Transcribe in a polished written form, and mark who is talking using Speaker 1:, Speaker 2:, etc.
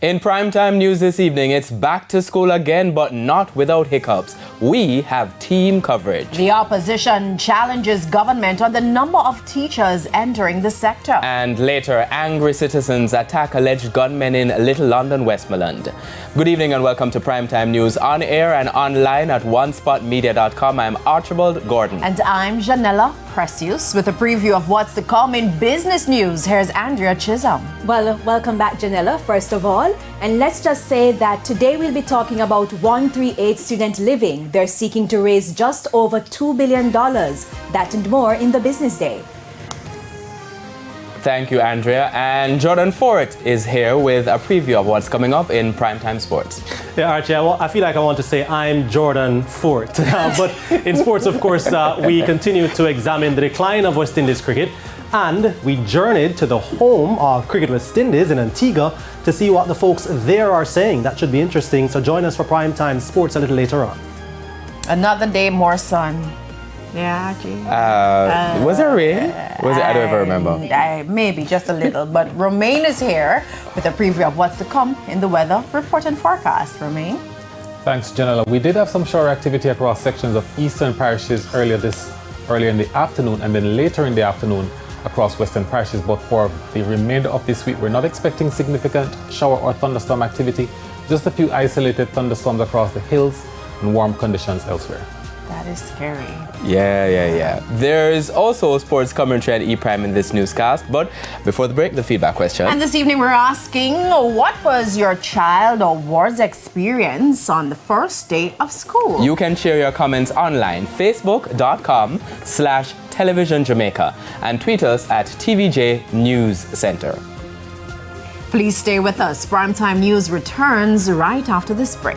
Speaker 1: In primetime news this evening, it's back to school again, but not without hiccups. We have team coverage.
Speaker 2: The opposition challenges government on the number of teachers entering the sector.
Speaker 1: And later, angry citizens attack alleged gunmen in Little London, Westmoreland. Good evening and welcome to Primetime News on air and online at onespotmedia.com. I'm Archibald Gordon.
Speaker 2: And I'm Janella Precious with a preview of what's to come in business news. Here's Andrea Chisholm.
Speaker 3: Well, welcome back, Janella, first of all. And let's just say that today we'll be talking about 138 Student Living. They're seeking to raise just over $2 billion. That and more in the business day.
Speaker 1: Thank you, Andrea. And Jordan Fort is here with a preview of what's coming up in Primetime Sports.
Speaker 4: Yeah, Archie, I feel like I want to say I'm Jordan Fort. But in sports, of course, we continue to examine the decline of West Indies cricket. And we journeyed to the home of Cricket West Indies in Antigua to see what the folks there are saying. That should be interesting. So join us for Primetime Sports a little later on.
Speaker 2: Another day, more sun. Yeah, Archie.
Speaker 1: Was there rain? Was it? I don't even remember.
Speaker 2: Maybe just a little. But Romain is here with a preview of what's to come in the weather report and forecast. Romain?
Speaker 5: Thanks, Janella. We did have some shower activity across sections of eastern parishes earlier in the afternoon and then later in the afternoon across western parishes. But for the remainder of this week, we're not expecting significant shower or thunderstorm activity. Just a few isolated thunderstorms across the hills and warm conditions elsewhere.
Speaker 2: That is scary.
Speaker 1: Yeah. There's also sports commentary at E-Prime in this newscast. But before the break, the feedback question.
Speaker 2: And this evening we're asking, what was your child or ward's experience on the first day of school?
Speaker 1: You can share your comments online, facebook.com/television Jamaica, and tweet us at TVJ News Center.
Speaker 2: Please stay with us. Primetime News returns right after this break.